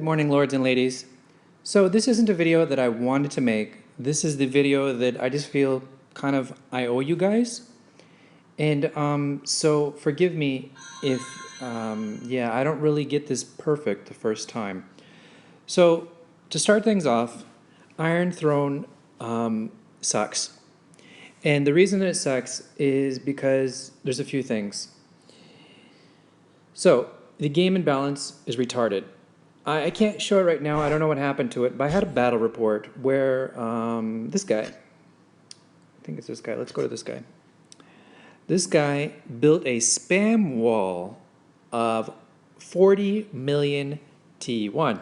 Good morning, lords and ladies. So this isn't a video that I wanted to make. This is the video that I just feel kind of I owe you guys. And so forgive me if, yeah, I don't really get this perfect the first time. So to start things off, Iron Throne sucks. And the reason that it sucks is because there's a few things. So the game imbalance is retarded. I can't show it right now. I don't know what happened to it, but I had a battle report where this guy, I think it's this guy. Let's go to this guy. This guy built a spam wall of 40 million T1.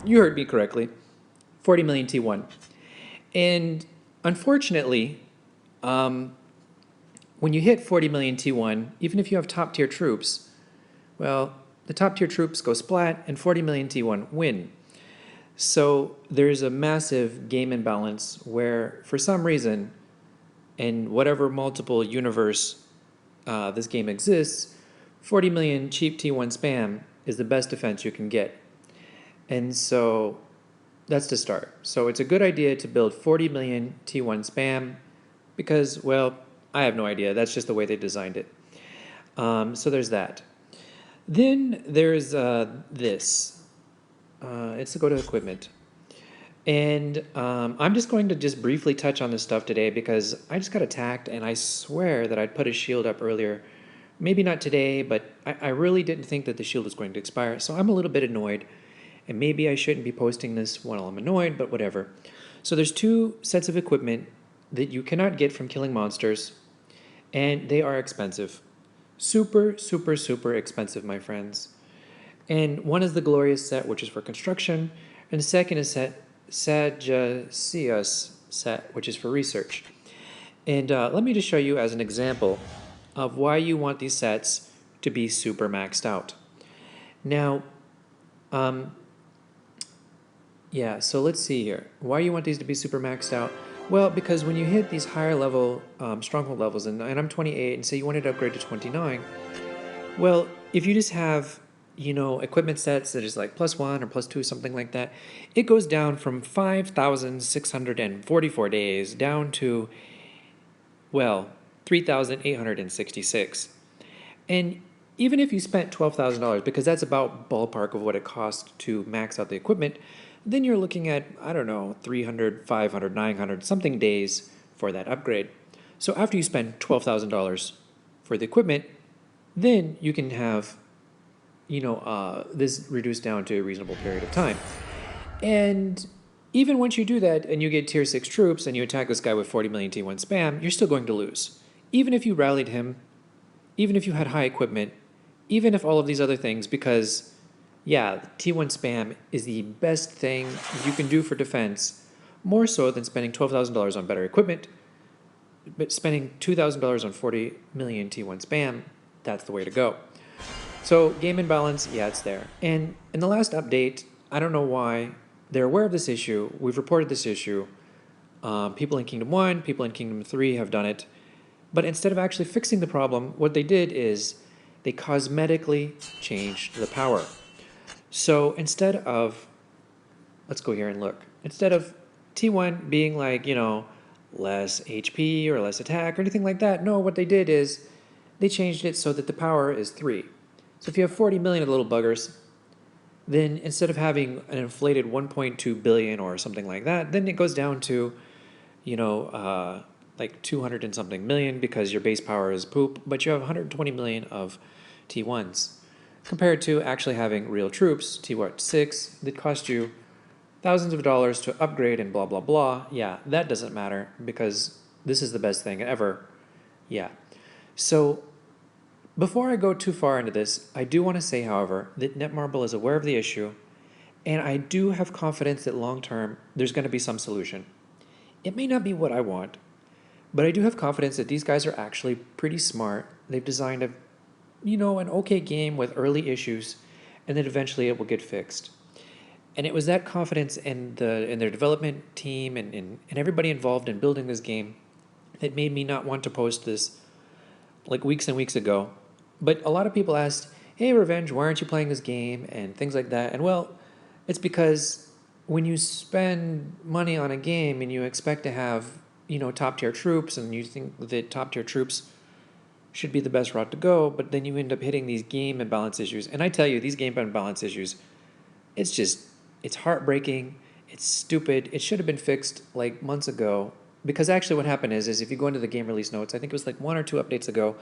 You heard me correctly. 40 million T1. And unfortunately, when you hit 40 million T1, even if you have top tier troops, well, the top tier troops go splat and 40 million T1 win. So there's a massive game imbalance where, for some reason, in whatever multiple universe this game exists, 40 million cheap T1 spam is the best defense you can get. And so that's the start. So it's a good idea to build 40 million T1 spam because, well, I have no idea. That's just the way they designed it. So there's that. Then there's this. It's to go to equipment. And I'm just going to just briefly touch on this stuff today because I just got attacked and I swear that I'd put a shield up earlier. Maybe not today, but I really didn't think that the shield was going to expire. So I'm a little bit annoyed. And maybe I shouldn't be posting this while I'm annoyed, but whatever. So there's two sets of equipment that you cannot get from killing monsters. And they are expensive. Super, super, super expensive, my friends. And one is the Glorious set, which is for construction. And the second is Sagittarius set, which is for research. And let me just show you as an example of why you want these sets to be super maxed out. Now, yeah, so let's see here. Why you want these to be super maxed out? Well, because when you hit these higher level stronghold levels, and I'm 28, and say you wanted to upgrade to 29, well, if you just have, you know, equipment sets that is like +1 or +2, something like that, it goes down from 5,644 days down to, well, 3,866. And even if you spent $12,000, because that's about ballpark of what it costs to max out the equipment, then you're looking at, I don't know, 300, 500, 900, something days for that upgrade. So after you spend $12,000 for the equipment, then you can have, you know, this reduced down to a reasonable period of time. And even once you do that and you get tier 6 troops and you attack this guy with 40 million T1 spam, you're still going to lose. Even if you rallied him, even if you had high equipment, even if all of these other things, because yeah, T1 spam is the best thing you can do for defense, more so than spending $12,000 on better equipment. But spending $2,000 on 40 million T1 spam, that's the way to go. So game imbalance, yeah, it's there. And in the last update, I don't know why, they're aware of this issue. We've reported this issue. People in Kingdom 1, people in Kingdom 3 have done it. But instead of actually fixing the problem, what they did is they cosmetically changed the power. So instead of, let's go here and look. Instead of T1 being like, you know, less HP or less attack or anything like that, no, what they did is they changed it so that the power is 3. So if you have 40 million of little buggers, then instead of having an inflated 1.2 billion or something like that, then it goes down to, you know, like 200 and something million because your base power is poop, but you have 120 million of T1s. Compared to actually having real troops, T6, that cost you thousands of dollars to upgrade and blah, blah, blah. Yeah, that doesn't matter because this is the best thing ever. Yeah. So before I go too far into this, I do want to say, however, that Netmarble is aware of the issue, and I do have confidence that long-term there's going to be some solution. It may not be what I want, but I do have confidence that these guys are actually pretty smart. They've designed a, you know, an okay game with early issues, and then eventually it will get fixed. And it was that confidence in their development team and everybody involved in building this game that made me not want to post this like weeks and weeks ago. But a lot of people asked, hey, Revenge, why aren't you playing this game? And things like that. And well, It's because when you spend money on a game and you expect to have, top tier troops, and you think that top tier troops should be the best route to go, but then you end up hitting these game imbalance issues. And I tell you, these game imbalance issues, it's just, it's heartbreaking. It's stupid. It should have been fixed like months ago. Because actually, what happened is if you go into the game release notes, I think it was like 1 or 2 updates ago,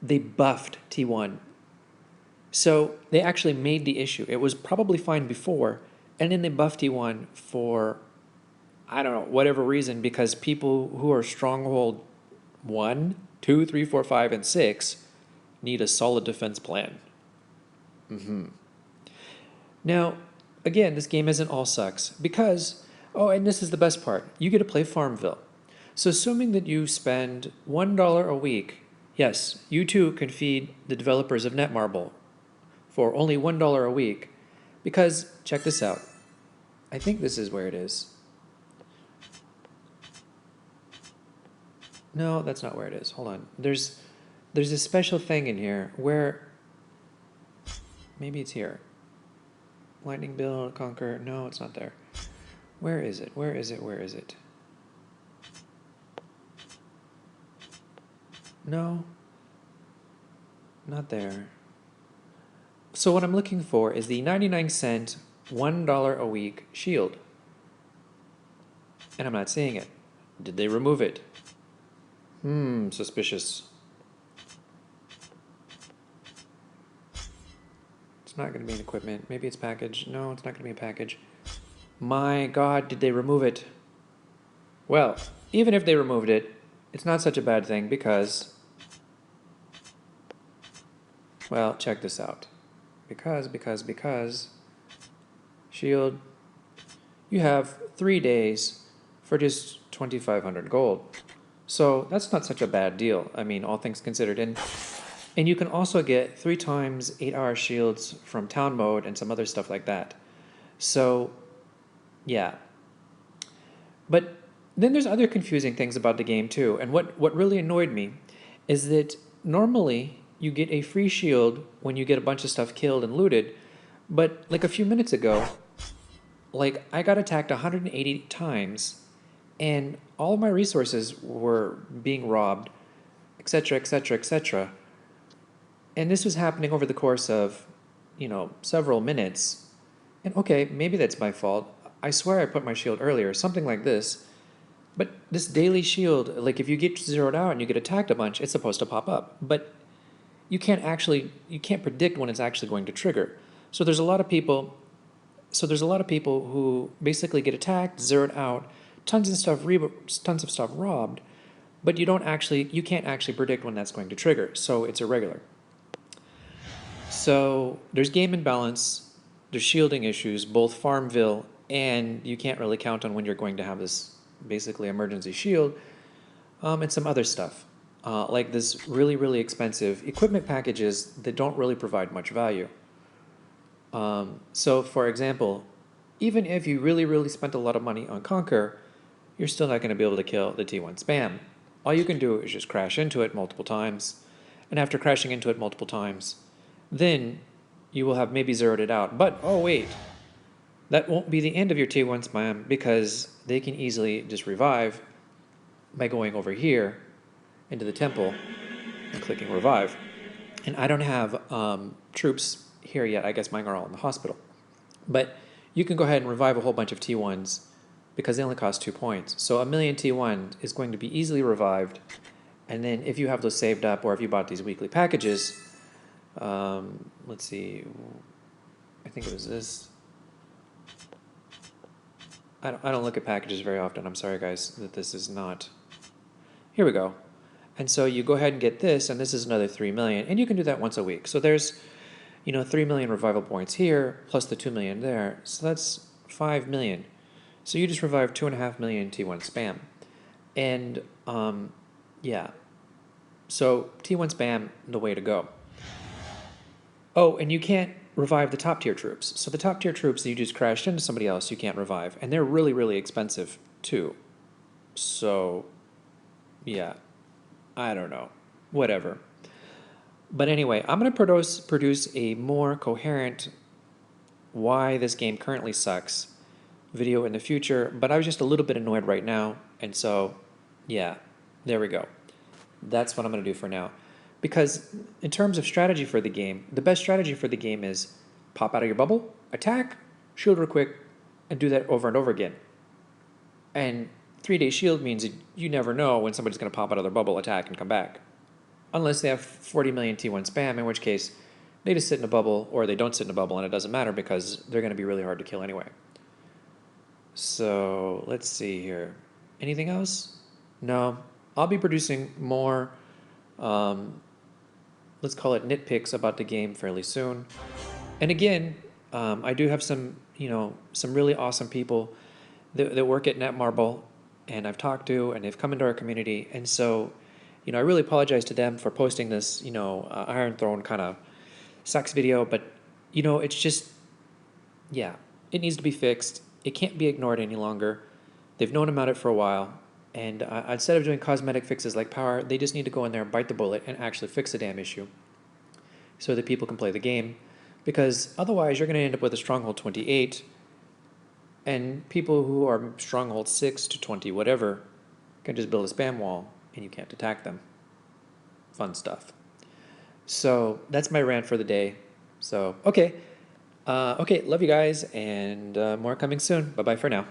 they buffed T1. So they actually made the issue. It was probably fine before, and then they buffed T1 for, I don't know, whatever reason, because people who are Stronghold 1, 2, 3, 4, 5, and 6 need a solid defense plan. Now, again, this game isn't all sucks because, oh, and this is the best part, you get to play Farmville. So, assuming that you spend $1 a week, yes, you too can feed the developers of Netmarble for only $1 a week. Because, check this out. I think this is where it is. No, that's not where it is. Hold on. There's a special thing in here where maybe it's here. Lightning Build, Conquer. No, it's not there. Where is it? Where is it? Where is it? No. Not there. So what I'm looking for is the 99-cent, $1 a week shield. And I'm not seeing it. Did they remove it? Suspicious. It's not going to be an equipment. Maybe it's package. No, it's not going to be a package. My God, did they remove it? Well, even if they removed it, it's not such a bad thing because, well, check this out. Because, shield, you have 3 days for just 2,500 gold. So that's not such a bad deal. I mean, all things considered. And you can also get 3 times 8-hour shields from town mode and some other stuff like that. So, yeah. But then there's other confusing things about the game too. And what really annoyed me is that normally you get a free shield when you get a bunch of stuff killed and looted. But like a few minutes ago, like I got attacked 180 times and all of my resources were being robbed, etc., etc., etc. And this was happening over the course of, several minutes. And okay, maybe that's my fault. I swear I put my shield earlier, something like this. But this daily shield, like if you get zeroed out and you get attacked a bunch, it's supposed to pop up. But you can't predict when it's actually going to trigger. So there's a lot of people who basically get attacked, zeroed out, tons of stuff robbed, but you can't actually predict when that's going to trigger. So it's irregular. So there's game imbalance, there's shielding issues, both Farmville, and you can't really count on when you're going to have this basically emergency shield, and some other stuff. Like this really, really expensive equipment packages that don't really provide much value. So for example, even if you really, really spent a lot of money on Conquer, you're still not going to be able to kill the T1 spam. All you can do is just crash into it multiple times, and after crashing into it multiple times, then you will have maybe zeroed it out. But, oh wait, that won't be the end of your T1 spam because they can easily just revive by going over here into the temple and clicking revive. And I don't have troops here yet. I guess mine are all in the hospital. But you can go ahead and revive a whole bunch of T1s because they only cost 2 points. So 1,000,000 T1 is going to be easily revived. And then if you have those saved up or if you bought these weekly packages, let's see, I think it was this. I don't look at packages very often. I'm sorry, guys, that this is not. Here we go. And so you go ahead and get this, and this is another 3 million, and you can do that once a week. So there's, 3 million revival points here, plus the 2 million there. So that's 5 million. So you just revived 2.5 million T1 spam. And, yeah. So T1 spam, the way to go. Oh, and you can't revive the top tier troops. So the top tier troops that you just crashed into somebody else, you can't revive. And they're really, really expensive, too. So, yeah. I don't know. Whatever. But anyway, I'm going to produce a more coherent why this game currently sucks video in the future, but I was just a little bit annoyed right now, and so, yeah, there we go. That's what I'm going to do for now. Because in terms of strategy for the game, the best strategy for the game is pop out of your bubble, attack, shield real quick, and do that over and over again. And 3-day shield means that you never know when somebody's going to pop out of their bubble, attack, and come back. Unless they have 40 million T1 spam, in which case they just sit in a bubble, or they don't sit in a bubble, and it doesn't matter because they're going to be really hard to kill anyway. So let's see here. Anything else? No. I'll be producing more, let's call it nitpicks about the game fairly soon. And again, I do have some, some really awesome people that work at Netmarble, and I've talked to, and they've come into our community. And so, I really apologize to them for posting this, Iron Throne kind of sucks video, but, it's just, yeah, it needs to be fixed. It can't be ignored any longer. They've known about it for a while, and instead of doing cosmetic fixes like power, they just need to go in there, bite the bullet, and actually fix the damn issue so that people can play the game. Because otherwise, you're going to end up with a Stronghold 28, and people who are Stronghold 6 to 20, whatever, can just build a spam wall, and you can't attack them. Fun stuff. So that's my rant for the day. So, okay. Okay, love you guys, and more coming soon. Bye-bye for now.